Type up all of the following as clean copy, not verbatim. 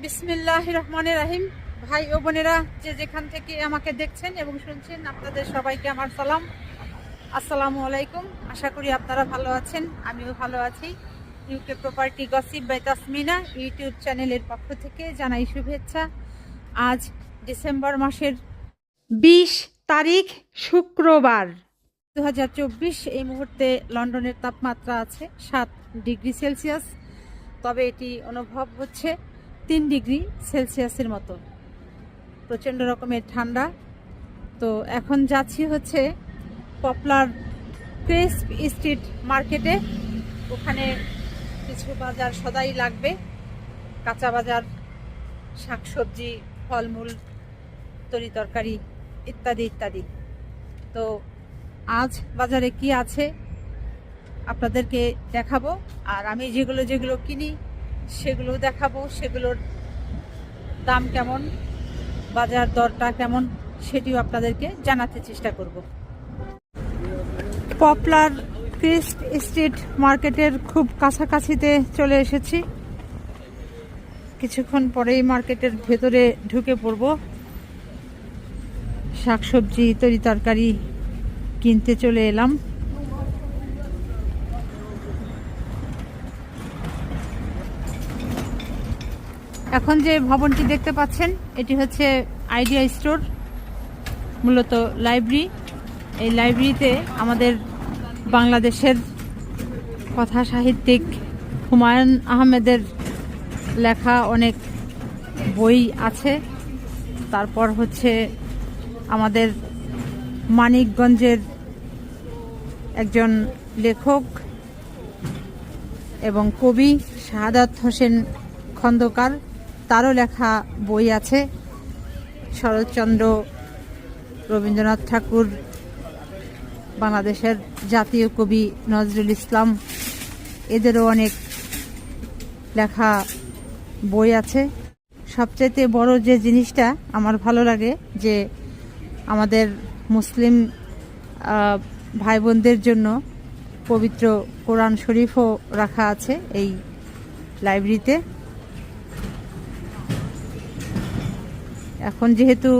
বিসমিল্লাহির রহমানির রহিম। ভাই ও বোনেরা, যে যেখান থেকে আমাকে দেখছেন এবং শুনছেন, আপনাদের সবাইকে আমার সালাম, আসসালামু আলাইকুম। আশা করি আপনারা ভালো আছেন, আমিও ভালো আছি। UK property gossip by Tasmina YouTube চ্যানেলের পক্ষ থেকে জানাই শুভেচ্ছা। আজ ডিসেম্বর মাসের 20 তারিখ, শুক্রবার 2024। এই মুহূর্তে লন্ডনের তাপমাত্রা আছে 7 ডিগ্রি সেলসিয়াস, তবে এটি অনুভব হচ্ছে 3 ডিগ্রি সেলসিয়াসের মতো। প্রচণ্ড রকমের ঠান্ডা। তো এখন যাচ্ছি হচ্ছে পপলার ক্রিস্প স্ট্রিট মার্কেটে। ওখানে কিছু বাজার সদাই লাগবে, কাঁচা বাজার, শাকসবজি, ফলমূল, তরি তরকারি ইত্যাদি ইত্যাদি। তো আজ বাজারে কি আছে আপনাদেরকে দেখাবো, আর আমি যেগুলো কিনি সেগুলো দেখাবো। সেগুলোর দাম কেমন, বাজার দরটা কেমন, সেটিও আপনাদেরকে জানাতে চেষ্টা করব। পপলার ক্রিস্প স্ট্রিট মার্কেটের খুব কাছাকাছিতে চলে এসেছি। কিছুক্ষণ পরেই মার্কেটের ভেতরে ঢুকে পড়ব। শাকসবজি, তরি তরকারি কিনতে চলে এলাম। এখন যে ভবনটি দেখতে পাচ্ছেন, এটি হচ্ছে আইডিয়া স্টোর, মূলত লাইব্রেরি। এই লাইব্রেরিতে আমাদের বাংলাদেশের কথা সাহিত্যিক হুমায়ুন আহমেদের লেখা অনেক বই আছে। তারপর হচ্ছে আমাদের মানিকগঞ্জের একজন লেখক এবং কবি শাহাদাত হোসেন খন্দকার, তারও লেখা বই আছে। শরৎচন্দ্র, রবীন্দ্রনাথ ঠাকুর, বাংলাদেশের জাতীয় কবি নজরুল ইসলাম, এদেরও অনেক লেখা বই আছে। সবচাইতে বড় যে জিনিসটা আমার ভালো লাগে, যে আমাদের মুসলিম ভাই বোনদের জন্য পবিত্র কোরআন শরীফও রাখা আছে এই লাইব্রেরিতে। এখন যেহেতু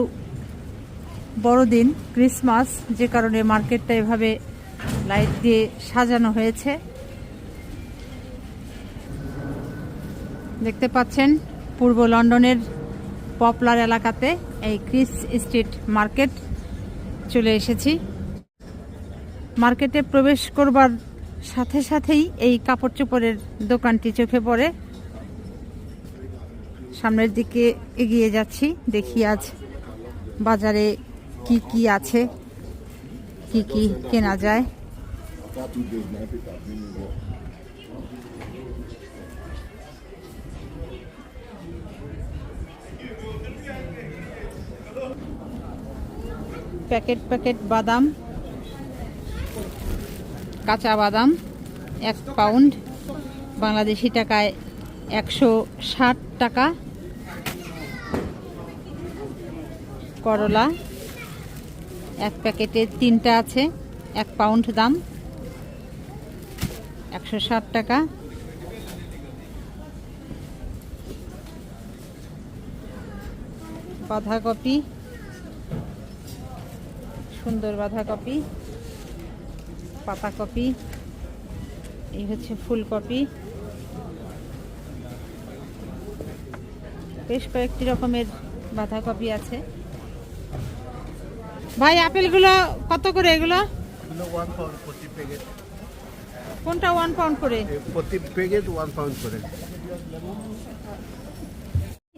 বড়দিন, ক্রিসমাস, যে কারণে মার্কেটটা এভাবে লাইট দিয়ে সাজানো হয়েছে। দেখতে পাচ্ছেন পূর্ব লন্ডনের পপলার এলাকাতে এই ক্রিস স্ট্রিট মার্কেট চলে এসেছি। মার্কেটে প্রবেশ করবার সাথে সাথেই এই কাপড় চোপড়ের দোকানটি চোখে পড়ে। সামনের দিকে এগিয়ে যাচ্ছি, দেখি আজ বাজারে কি কি আছে, কি কি কেনা যায়। প্যাকেট প্যাকেট বাদাম, কাঁচা বাদাম 1 পাউন্ড, বাংলাদেশি টাকায় 160 টাকা। করলা 1 প্যাকেটে 3টা আছে, 1 পাউন্ড দাম, 160 টাকা। বাঁধাকপি, সুন্দর বাঁধাকপি, পাতাকপি, এই হচ্ছে ফুলকপি। বেশ কয়েকটি রকমের বাঁধাকপি আছে। ভাই, আপেলগুলো কত করে? এগুলো 1 পাউন্ড প্রতি প্যাকেট। কোনটা 1 পাউন্ড করে? প্রতি প্যাকেট 1 পাউন্ড করে।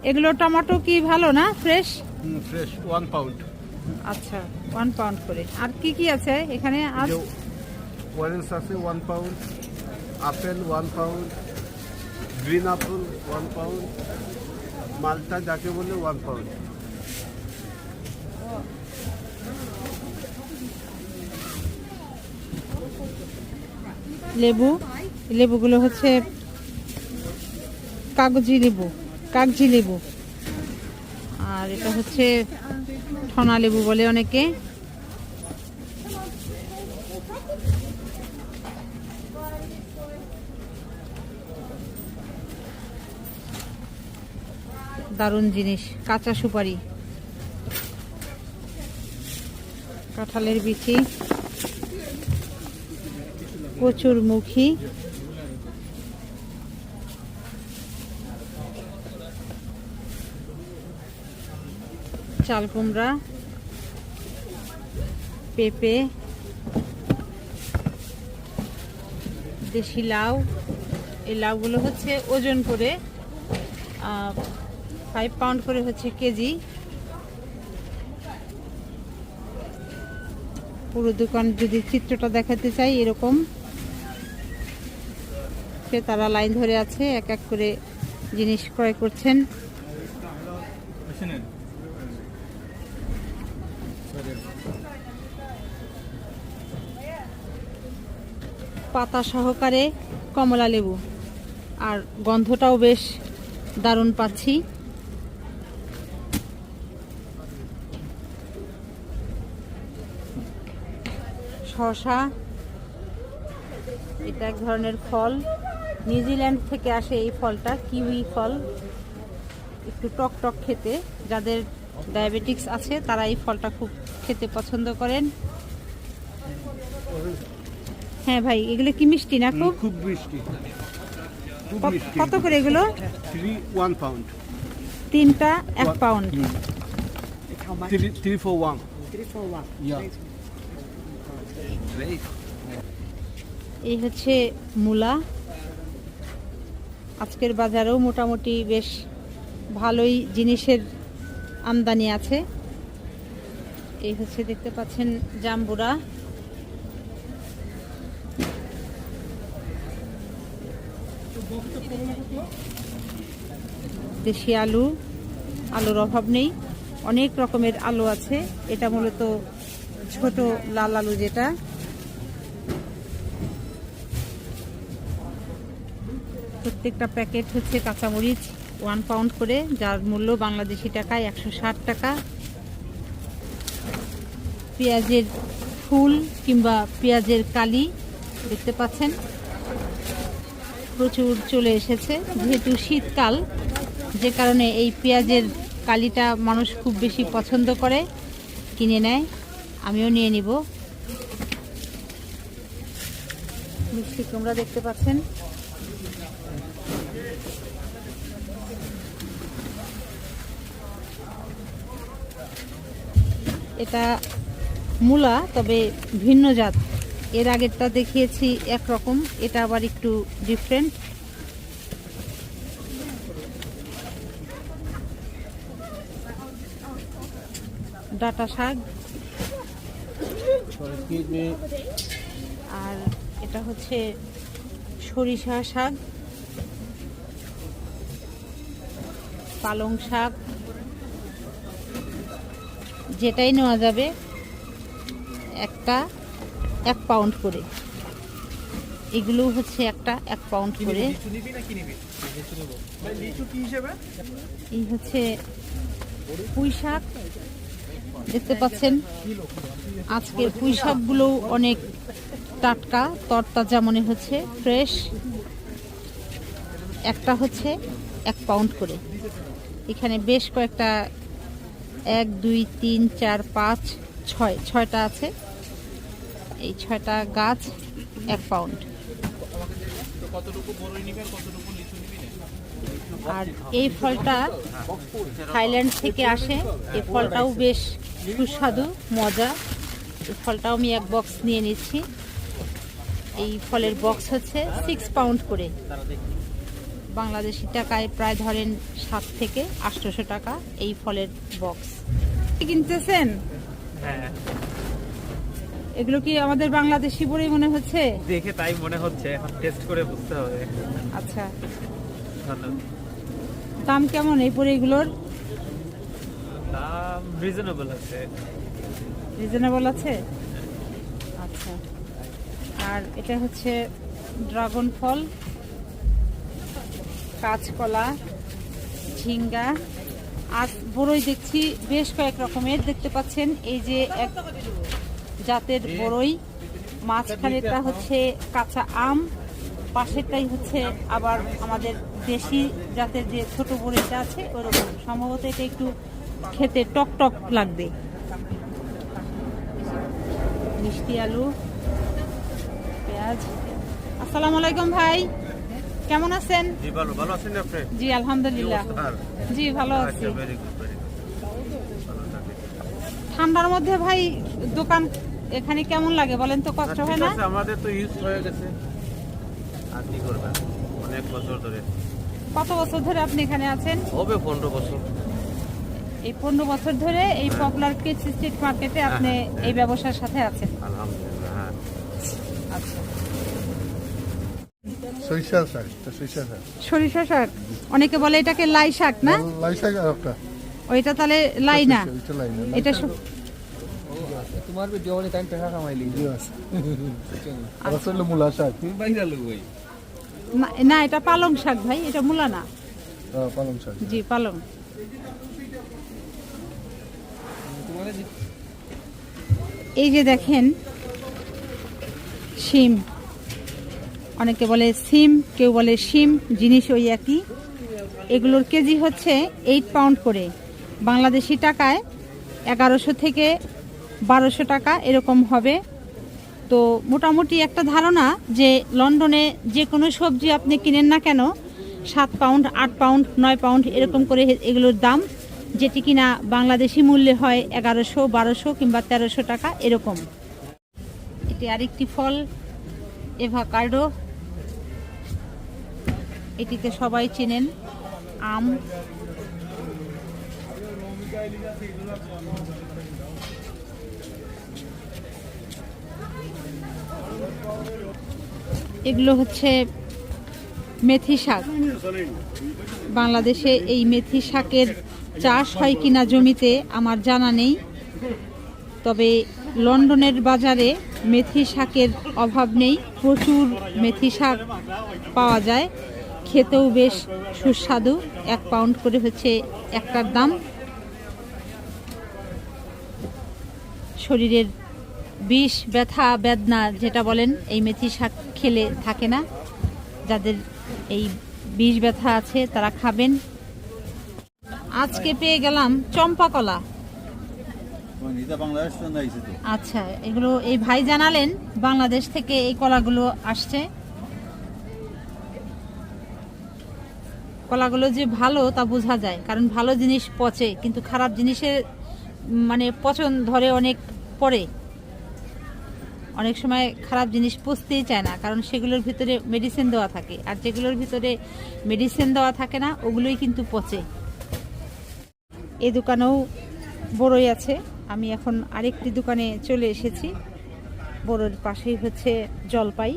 এগুলো টমেটো কি ভালো না, ফ্রেশ? Fresh 1 pound. আচ্ছা, 1 পাউন্ড করে। আর কি কি আছে এখানে? আর অরেঞ্জ আছে 1 pound, apple 1 pound, green apple 1 pound, মালটা যাকে বলে 1 পাউন্ড। লেবু, লেবুগুলো হচ্ছে কাগজি লেবু, আর এটা হচ্ছে ঠনা লেবু বলে অনেকে। দারুণ জিনিস, কাঁচা সুপারি, কাঁঠালের বিচি, কচুরমুখী, চাল কুমড়া, পেঁপে, দেশি লাউ। এই লাউগুলো হচ্ছে ওজন করে 5 পাউন্ড করে হচ্ছে কেজি। পুরো দোকান যদি চিত্রটা দেখাতে চাই এরকম, তারা লাইন ধরে আছে, এক এক করে জিনিস ক্রয় করছেন। পাতা সহকারে কমলা লেবু, আর গন্ধটাও বেশ দারুণ পাচ্ছি। শসা, এটা এক ধরনের ফল, নিউজিল্যান্ড থেকে আসে এই ফলটা, কিউই ফল। একটু টক টক খেতে, যাদের ডায়াবেটিক্স আছে তারা এই ফলটা খুব খেতে পছন্দ করেন। হ্যাঁ ভাই, এগুলো কি মিষ্টি না? খুব খুব মিষ্টি। কত করে এগুলো? 1 pound. তিনটা 1 pound. Three for one. Yeah. এই হচ্ছে মূলা। আজকের বাজারেও মোটামুটি বেশ ভালোই জিনিসের আমদানি আছে। এই হচ্ছে দেখতে পাচ্ছেন জাম্বুরা, দেশি আলু, আলুর অভাব নেই, অনেক রকমের আলু আছে। এটা মূলত ছোট লাল আলু যেটা। প্রত্যেকটা প্যাকেট হচ্ছে কাঁচামরিচ 1 পাউন্ড করে, যার মূল্য বাংলাদেশি টাকায় 160 টাকা। পেঁয়াজের ফুল কিংবা পেঁয়াজের কালি দেখতে পাচ্ছেন প্রচুর চলে এসেছে, যেহেতু শীতকাল, যে কারণে এই পেঁয়াজের কালিটা মানুষ খুব বেশি পছন্দ করে, কিনে নেয়। আমিও নিয়ে নিব। মিষ্টি কুমড়া দেখতে পাচ্ছেন, এটা মূলা, তবে ভিন্ন জাত। এর আগেরটা দেখিয়েছি একরকম, এটা আবার একটু ডিফারেন্ট। ডাঁটা শাক, আর এটা হচ্ছে সরিষা শাক, পালং শাক, যেটাই নেওয়া যাবে একটা 1 পাউন্ড করে। এগুলো হচ্ছে একটা 1 পাউন্ড করে। এই হচ্ছে পুঁই শাক দেখতে পাচ্ছেন। আজকের পুঁই শাকগুলো অনেক টাটকা, তরতাজা মনে হচ্ছে, ফ্রেশ। একটা হচ্ছে 1 পাউন্ড করে। এখানে বেশ কয়েকটা 1 2 3 4 5 6টা আছে। এই 6টা গাছ 1 পাউন্ড। আর এই ফলটা থাইল্যান্ড থেকে আসে। এই ফলটাও বেশ সুস্বাদু, মজা। এই ফলটাও আমি 1 বক্স নিয়ে নিচ্ছি। এই ফলের বক্স হচ্ছে 6 পাউন্ড করে, বাংলাদেশি টাকায় প্রায় ধরেন 7 থেকে 800 টাকা এই ফলের বক্স। কিনতেছেন? হ্যাঁ, এগুলো কি আমাদের বাংলাদেশি বলেই মনে হচ্ছে? দেখে তাই মনে হচ্ছে, এখন টেস্ট করে বুঝতে হবে। আচ্ছা, ভালো। দাম কেমন এই পরেগুলোর? দাম রিজনেবল আছে। রিজনেবল আছে? আচ্ছা। আর এটা হচ্ছে ড্রাগন ফল, কাঁচকলা, ঝিঙ্গা, আর বড়ই দেখছি বেশ কয়েক রকমের দেখতে পাচ্ছেন। এই যে এক জাতের বড়ই, মাঝখানেরটা হচ্ছে কাঁচা আম, পাশেরটাই হচ্ছে আবার আমাদের দেশি জাতের যে ছোট বড়িটা আছে ওরকম। সম্ভবত এটা একটু খেতে টক টক লাগবে। মিষ্টি আলু, পেঁয়াজ। আসসালামু আলাইকুম ভাই, কেমন আছেন? জি ভালো ভালো আছেন আপনি? জি আলহামদুলিল্লাহ, জি ভালো আছি। Very good very good. ঠান্ডার মধ্যে ভাই দোকান এখানে কেমন লাগে বলেন তো, কষ্ট হয় না? আমাদের তো ইউজ হয়ে গেছে, আর কি করবেন, অনেক বছর ধরে। কত বছর ধরে আপনি এখানে আছেন? হবে 15 বছর। এই 15 বছর ধরে এই পপুলার কিডস স্ট্রিট মার্কেটে আপনি এই ব্যবসার সাথে আছেন? আলহামদুলিল্লাহ। হ্যাঁ আচ্ছা। সরিষা শাক, এটা সরিষা শাক। সরিষা শাক, অনেকে বলে এটাকে লাই শাক না? লাই শাক আর একটা। ওইটা তাহলে লাই না, এটা লাই না। এটা তোমার ভিডিও বলে টাইম টাকা কামাইলি আর আসলে মূলা শাক। তুমি বাইরে লোক ভাই না, এটা পালং শাক ভাই, এটা মূলা না। পালং শাক। জি পালং। তোমার এই যে দেখেন শিম, অনেকে বলে সিম, কেউ বলে শিম, জিনিস ওই একই। এগুলোর কেজি হচ্ছে 8 পাউন্ড করে, বাংলাদেশি টাকায় 1100 থেকে 1200 টাকা এরকম হবে। তো মোটামুটি একটা ধারণা যে লন্ডনে যে কোনো সবজি আপনি কিনেন না কেন 7 পাউন্ড, 8 পাউন্ড, 9 পাউন্ড এরকম করে এগুলোর দাম, যেটি কিনা বাংলাদেশি মূল্যে হয় 1100, 1200 কিংবা 1300 টাকা এরকম। এটি আরেকটি ফল, এভাকাডো, এটিতে সবাই চেনেন। আম, এগুলো হচ্ছে মেথি শাক। বাংলাদেশে এই মেথি শাকের চাষ হয় কিনা জমিতে আমার জানা নেই, তবে লন্ডনের বাজারে মেথি শাকের অভাব নেই, প্রচুর মেথি শাক পাওয়া যায়, খেতেও বেশ সুস্বাদু। 1 পাউন্ড করে হচ্ছে একটার দাম। শরীরের বিষ, ব্যথা, বেদনা যেটা বলেন এই মেথি শাক খেলে থাকে না। যাদের এই বিষ ব্যথা আছে তারা খাবেন। আজকে পেয়ে গেলাম চম্পা কলা। আচ্ছা, এগুলো এই ভাই জানালেন বাংলাদেশ থেকে এই কলাগুলো আসছে। কলাগুলো যে ভালো তা বোঝা যায়, কারণ ভালো জিনিস পচে, কিন্তু খারাপ জিনিসের মানে পচন ধরে অনেক পরে। অনেক সময় খারাপ জিনিস পচতেই চায় না, কারণ সেগুলোর ভিতরে মেডিসিন দেওয়া থাকে, আর যেগুলোর ভিতরে মেডিসিন দেওয়া থাকে না ওগুলোই কিন্তু পচে। এই দোকানেও বড়ই আছে। আমি এখন আরেকটি দোকানে চলে এসেছি, বড়োর পাশেই হচ্ছে জলপাই।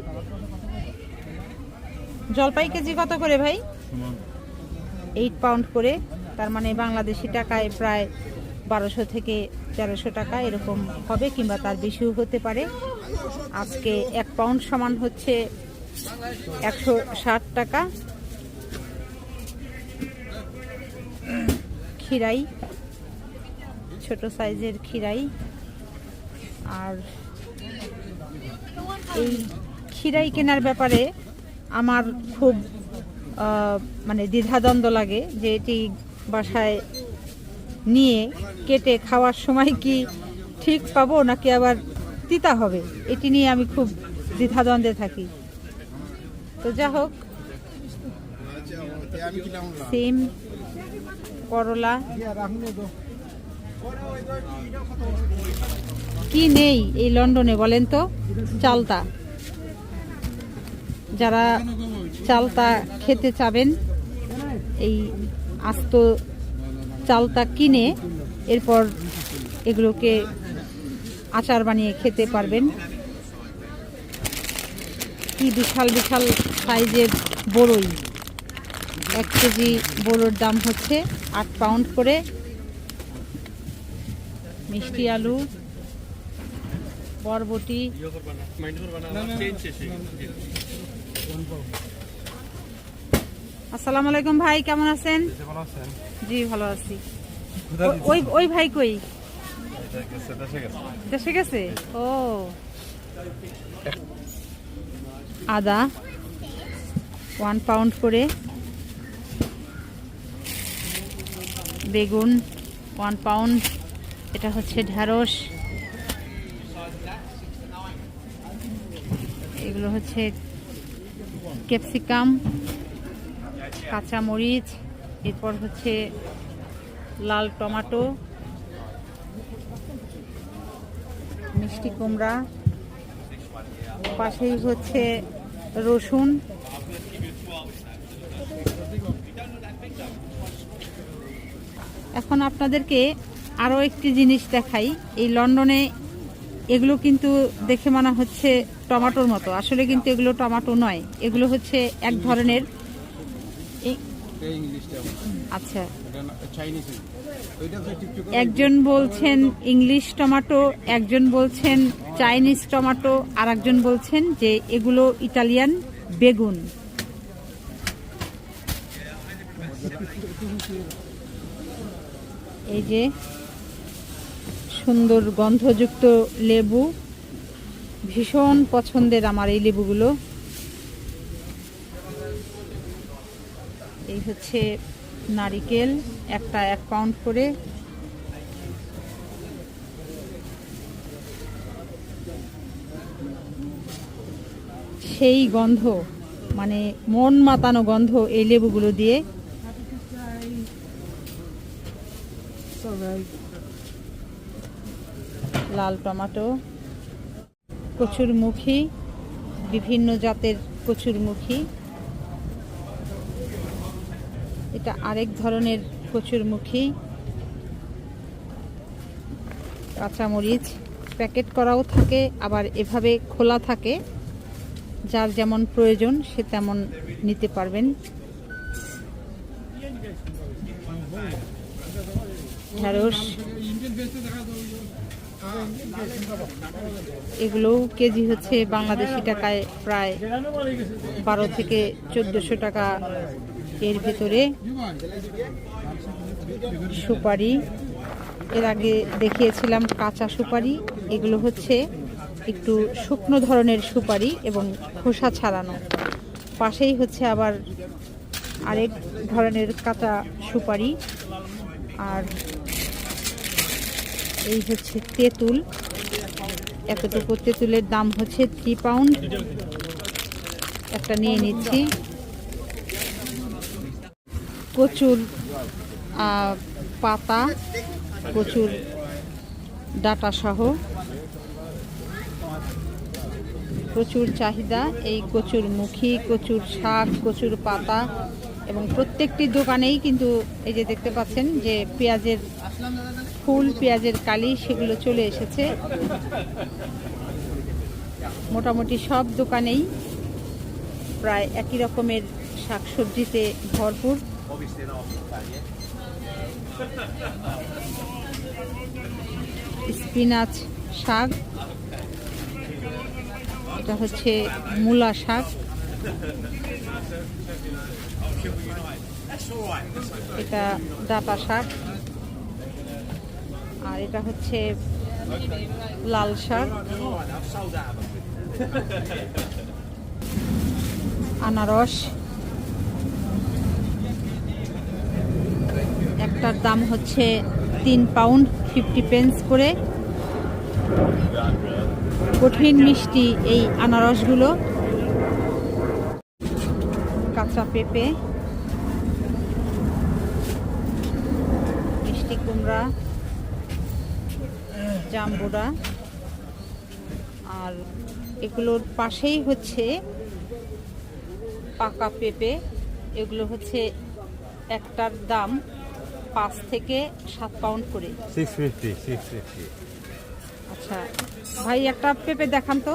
জলপাই কেজি কত করে ভাই? 8 পাউন্ড করে, তার মানে বাংলাদেশি টাকায় প্রায় 1200 থেকে 1300 টাকা এরকম হবে, কিংবা তার বেশিও হতে পারে। আজকে 1 পাউন্ড সমান হচ্ছে 160 টাকা। খিরাই, ছোট সাইজের খিরাই। আর এই খিরাই কেনার ব্যাপারে আমার খুব মানে দ্বিধাদ্বন্দ্ব লাগে, যে এটি বাসায় নিয়ে কেটে খাওয়ার সময় কি ঠিক পাবো নাকি আবার তিতা হবে, এটি নিয়ে আমি খুব দ্বিধাদ্বন্দ্বে থাকি। তো যা হোক, সিম, করলা, কি নেই এই লন্ডনে বলেন তো? চালতা। যারা চালতা খেতে চাবেন এই আস্ত চালতা কিনে এরপর এগুলোকে আচার বানিয়ে খেতে পারবেন। কি বিশাল বিশাল সাইজের বড়ই, 1 কেজি বড়োর দাম হচ্ছে 8 পাউন্ড করে। মিষ্টি আলু, বরবটি। আসসালামু আলাইকুম ভাই, কেমন আছেন? জি ভালো আছি। ওই ভাই কই? দেশে গেছে। ও, আদা, 1 পাউন্ড করে। বেগুন 1 পাউন্ড। এটা হচ্ছে ঢেঁড়স, এগুলো হচ্ছে ক্যাপসিকাম, কাঁচামরিচ, এরপর হচ্ছে লাল টমেটো, মিষ্টি কুমড়া, পাশেই হচ্ছে রসুন। এখন আপনাদেরকে আরও একটি জিনিস দেখাই। এই লন্ডনে এগুলো কিন্তু দেখে মনে হচ্ছে টমেটোর মতো, আসলে কিন্তু এগুলো টমেটো নয়, এগুলো হচ্ছে এক ধরনের আচ্ছা, একজন বলছেন ইংলিশ টমেটো, একজন বলছেন চাইনিজ টমেটো, আর একজন বলছেন যে এগুলো ইটালিয়ান বেগুন। এই যে সুন্দর গন্ধযুক্ত লেবু, ভীষণ পছন্দের আমার এই লেবুগুলো। এই হচ্ছে নারিকেল, একটা 1 পাউন্ড করে। সেই গন্ধ, মানে মন মাতানো গন্ধ এই লেবুগুলো দিয়ে। লাল টমেটো, কচুরমুখী, বিভিন্ন জাতের কচুরমুখী। এটা আরেক ধরনের কচুরমুখী। কাঁচামরিচ প্যাকেট করাও থাকে, আবার এভাবে খোলা থাকে, যার যেমন প্রয়োজন সে তেমন নিতে পারবেন। ঢেঁড়স, এগুলো কেজি হচ্ছে বাংলাদেশি টাকায় প্রায় 12 থেকে 1400 টাকা এর ভিতরে। সুপারি, এর আগে দেখিয়েছিলাম কাঁচা সুপারি, এগুলো হচ্ছে একটু শুকনো ধরনের সুপারি এবং খোসা ছাড়ানো। পাশেই হচ্ছে আবার আরেক ধরনের কাঁচা সুপারি। আর এই হচ্ছে তেঁতুল, এতটুকু তেঁতুলের দাম হচ্ছে 3 পাউন্ড। একটা নিয়ে নিচ্ছি। কচুর পাতা, কচুর ডাটা সহ প্রচুর চাহিদা এই কচুর মুখী, কচুর শাক, কচুর পাতা, এবং প্রত্যেকটি দোকানেই কিন্তু এই যে দেখতে পাচ্ছেন যে পেঁয়াজের ফুল, পেঁয়াজের কালি, সেগুলো চলে এসেছে। মোটামুটি সব দোকানেই প্রায় একই রকমের শাকসবজিতে ভরপুর। স্পিনাচ শাক, এটা হচ্ছে মূলা শাক, এটা ডাঁটা শাক, আর এটা হচ্ছে লাল শাক। আনারস, একটার দাম হচ্ছে 3 পাউন্ড 50 পেন্স করে। কঠিন মিষ্টি এই আনারসগুলো। কাঁচা পেঁপে, মিষ্টি কুমড়া, জাম্বুরা, আর এগুলোর পাশেই হচ্ছে পাকা পেঁপে। এগুলো হচ্ছে একটার দাম 5 থেকে 7 পাউন্ড করে। 650। আচ্ছা ভাই, একটা পেঁপে দেখান তো,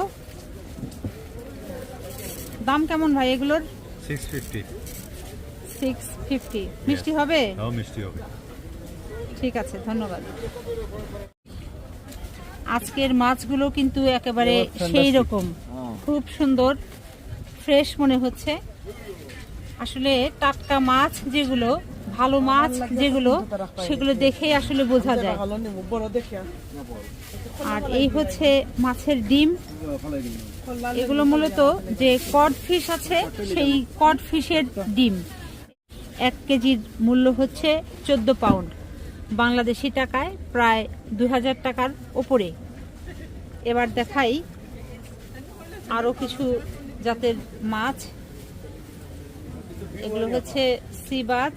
দাম কেমন ভাই এগুলোর? 650। মিষ্টি হবে? মিষ্টি হবে। ঠিক আছে, ধন্যবাদ। আজকের মাছগুলো কিন্তু একেবারে সেই রকম, খুব সুন্দর, ফ্রেশ মনে হচ্ছে। আসলে টাটকা মাছ যেগুলো ভালো মাছ যেগুলো সেগুলো দেখেই আসলে বোঝা যায়। আর এই হচ্ছে মাছের ডিম। এগুলো মূলত যে কড ফিশ আছে সেই কড ফিশের ডিম। 1 কেজির মূল্য হচ্ছে 14 পাউন্ড, বাংলাদেশি টাকায় প্রায় 2000 টাকার উপরে। এবার দেখাই আরো কিছু জাতের মাছ। এগুলো হচ্ছে সি বাজ,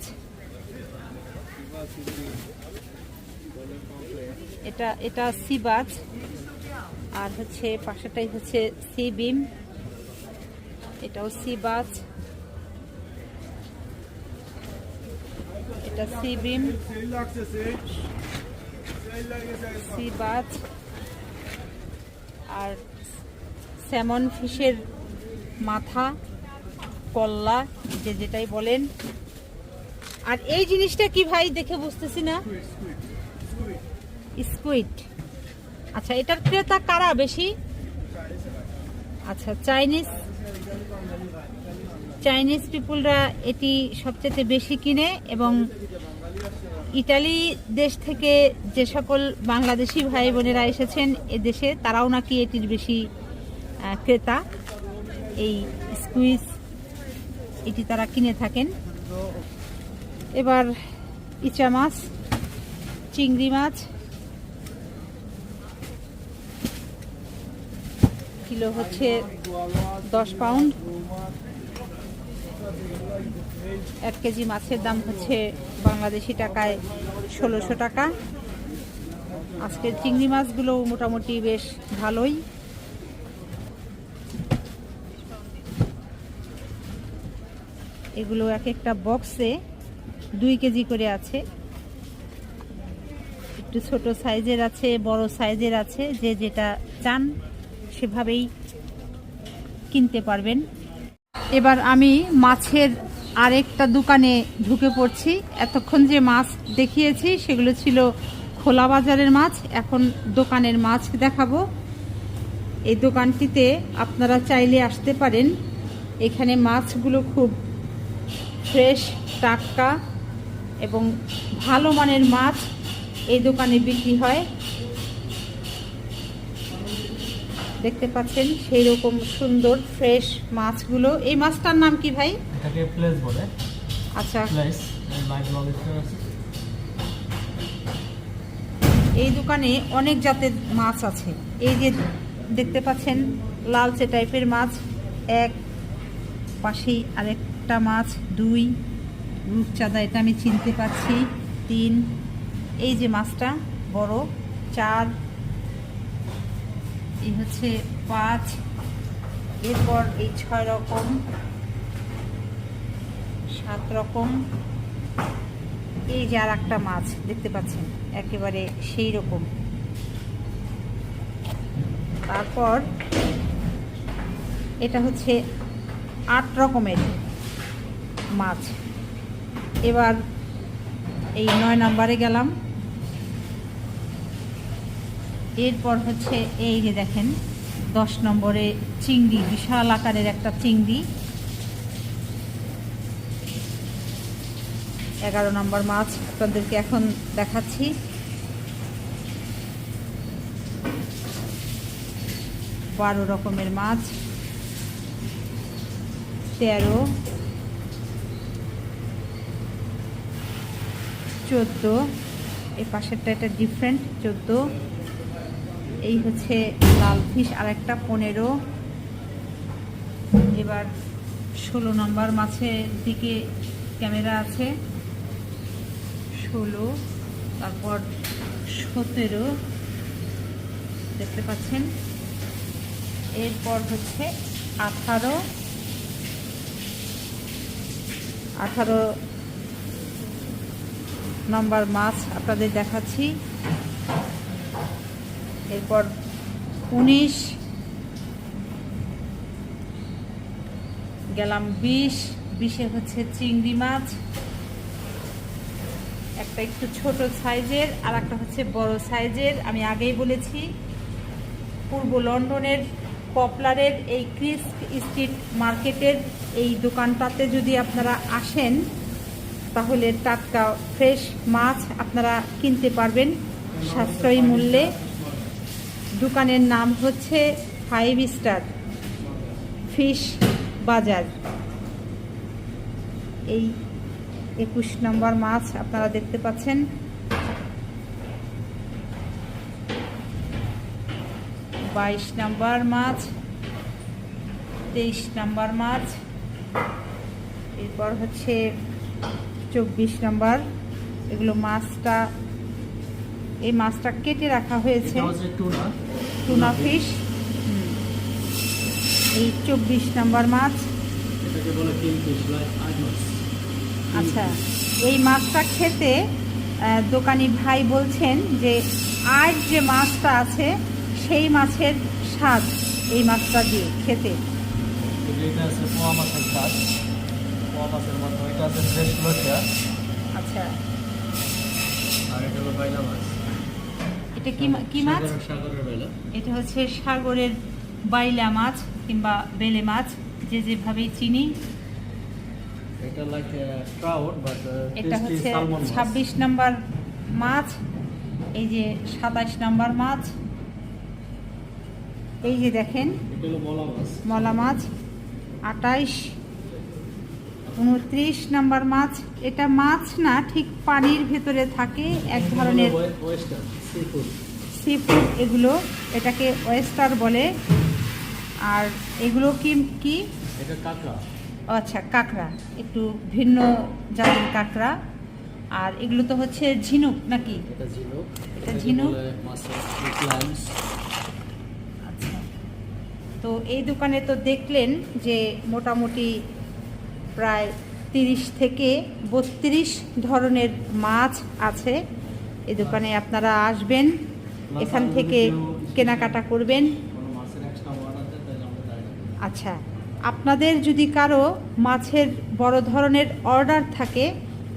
এটা সি বাজ, আর হচ্ছে পাশেটাই হচ্ছে সি বিম, এটাও সি বাজ, এটা সি বিম, সি বাজ, আর স্যামন ফিশের মাথা, কল্লা, যেটাই বলেন। আর এই জিনিসটা কি ভাই দেখে বুঝতেছি না, স্কুইড। আচ্ছা, এটার ক্রেতা কারা বেশি? আচ্ছা, চাইনিজ পিপুলরা এটি সবচেয়ে বেশি কিনে, এবং ইতালি দেশ থেকে যে সকল বাংলাদেশি ভাই বোনেরা এসেছেন এ দেশে, তারাও নাকি এটির বেশি ক্রেতা। এই স্কুইজ এটি তারা কিনে থাকেন। এবার ইচা মাছ, চিংড়ি মাছ কিলো হচ্ছে 10 পাউন্ড। 1 কেজি মাছের দাম হচ্ছে বাংলাদেশি টাকায় 1600 টাকা। আজকের চিংড়ি মাছগুলো মোটামুটি বেশ ভালোই। এগুলো এক একটা বক্সে 2 কেজি করে আছে। একটু ছোট সাইজের আছে, বড় সাইজের আছে, যে যেটা চান সেভাবেই কিনতে পারবেন। এবার আমি মাছের আরেকটা দোকানে ঢুকে পড়ছি। এতক্ষণ যে মাছ দেখিয়েছি সেগুলো ছিল খোলা বাজারের মাছ, এখন দোকানের মাছ দেখাবো। এই দোকানটিতে আপনারা চাইলে আসতে পারেন। এখানে মাছগুলো খুব ফ্রেশ, টাটকা এবং ভালো মানের মাছ এই দোকানে বিক্রি হয়। দেখতে পাচ্ছেন সেই রকম সুন্দর ফ্রেশ মাছগুলো। এই মাছটার নাম কি ভাই? এটাকে প্লেস বলে। আচ্ছা, প্লেস লাইভ লবস্টার আছে। এই দোকানে অনেক জাতের মাছ আছে। এই যে দেখতে পাচ্ছেন লালচে টাইপের মাছ 1, পাশেই আরেকটা মাছ 2, রূপচাঁদা, এটা আমি চিনতে পারছি 3, এই যে মাছটা বড় 4, এই হচ্ছে 5, এরপর এই 6 রকম, 7 রকম, এই যে আর একটা মাছ দেখতে পাচ্ছেন একেবারে সেই রকম। তারপর এটা হচ্ছে 8 রকমের মাছ। এবার এই 9 নম্বরে গেলাম। এরপর হচ্ছে এই যে দেখেন 10 নম্বরে চিংড়ি, বিশাল আকারের একটা চিংড়ি। 11 নম্বর মাছ আপনাদেরকে এখন দেখাচ্ছি। 12 রকমের মাছ, 13, 14, এই পাশেরটা এটা ডিফারেন্ট 14, এই হচ্ছে লাল ফিশ আর একটা 15। এবার 16 নম্বর মাছের দিকে ক্যামেরা আছে, 16, তারপর 17 দেখতে পাচ্ছেন। এরপর হচ্ছে 18 নম্বর মাছ আপনাদের দেখাচ্ছি। এরপর 19, গেলাম 20 হচ্ছে চিংড়ি মাছ, একটা একটু ছোট সাইজের আর একটা হচ্ছে বড় সাইজের। আমি আগেই বলেছি পূর্ব লন্ডনের পপলারের এই ক্রিস স্ট্রিট মার্কেটের এই দোকানটাতে যদি আপনারা আসেন তাহলে টাটকা ফ্রেশ মাছ আপনারা কিনতে পারবেন সাশ্রয়ী মূল্যে। দোকানের নাম হচ্ছে 5 স্টার ফিশ বাজার। এই 21 নম্বর মাছ আপনারা দেখতে পাচ্ছেন। 22 নম্বর মাছ, 23 নম্বর মাছ, এরপর হচ্ছে 24 নম্বর। এগুলো এই মাছটা কেটে রাখা হয়েছে, টুনা ফিশ। এই 24 নম্বর মাছ। আচ্ছা, এই মাছটা খেতে দোকানি ভাই বলছেন যে আর যে মাছটা আছে সেই মাছের স্বাদ এই মাছটা দিয়ে খেতে। এটা আছে পোয়া মাছের স্বাদ, পোয়া মাছের মতো। এটা আছে ফ্রেশ লোটিয়া। আচ্ছা, আর এটা হলো বাইলা মাছ। এটা কি মাছ? সাগরের বাইলা। এটা হচ্ছে সাগরের বাইলা মাছ কিংবা বেলে মাছ, যে যেভাবেই চিনি। এটা লাইক ট্রাউট বাট এটা হচ্ছে 26 নম্বর মাছ। এই যে 27 নম্বর মাছ। এই যে দেখেন এটা হলো মলা মাছ। মলা মাছ। 28, 29 নম্বর মাছ। এটা মাছ না, ঠিক পানির ভেতরে থাকে এক ধরনের ওয়েস্টার সি-ফুড। সি ফুড এগুলো, এটাকে ওয়েস্টার বলে। আর এগুলো কি? এটা কাঁকড়া। আচ্ছা, কাঁকড়া, একটু ভিন্ন জাতের কাঁকড়া। আর এগুলো তো হচ্ছে ঝিনুক নাকি? এটা ঝিনুক। এটা ঝিনুক। মাছের ক্ল্যামস। আচ্ছা, তো এই দোকানে তো দেখলেন যে মোটামুটি প্রায় 30 থেকে 32 ধরনের মাছ আছে। এই দোকানে আপনারা আসবেন, এখান থেকে কেনাকাটা করবেন। কোনো মাছের এক্সট্রা অর্ডার দেয় তাহলে আমরা যাই না। আচ্ছা, আপনাদের যদি কারো মাছের বড় ধরনের অর্ডার থাকে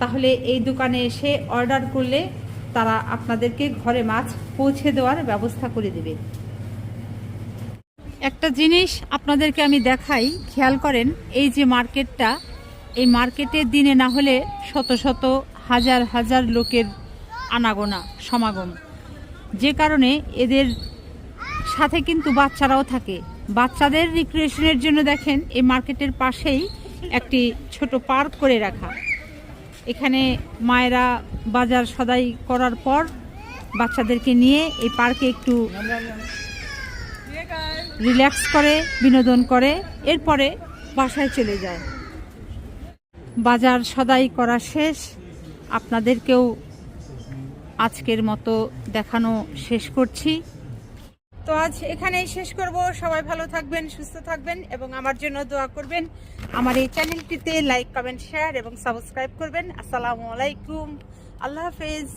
তাহলে এই দোকানে এসে অর্ডার করলে তারা আপনাদেরকে ঘরে মাছ পৌঁছে দেওয়ার ব্যবস্থা করে দেবে। একটা জিনিস আপনাদেরকে আমি দেখাই, খেয়াল করেন। এই যে মার্কেটটা, এই মার্কেটের দিনে না হলে শত শত হাজার হাজার লোকের আনাগোনা সমাগম, যে কারণে এদের সাথে কিন্তু বাচ্চারাও থাকে। বাচ্চাদের রিক্রিয়েশনের জন্য দেখেন এই মার্কেটের পাশেই একটি ছোট পার্ক করে রাখা। এখানে মায়েরা বাজার সদাই করার পর বাচ্চাদেরকে নিয়ে এই পার্কে একটু রিল্যাক্স করে, বিনোদন করে, এরপরে বাসায় চলে যায়। বাজার সদাই করা শেষ, আপনাদেরকেও আজকের মতো দেখানো শেষ করছি। তো আজ এখানেই শেষ করব। সবাই ভালো থাকবেন, সুস্থ থাকবেন এবং আমার জন্য দোয়া করবেন। আমার এই চ্যানেলটিতে লাইক, কমেন্ট, শেয়ার এবং সাবস্ক্রাইব করবেন। আসসালামু আলাইকুম, আল্লাহ হাফেজ।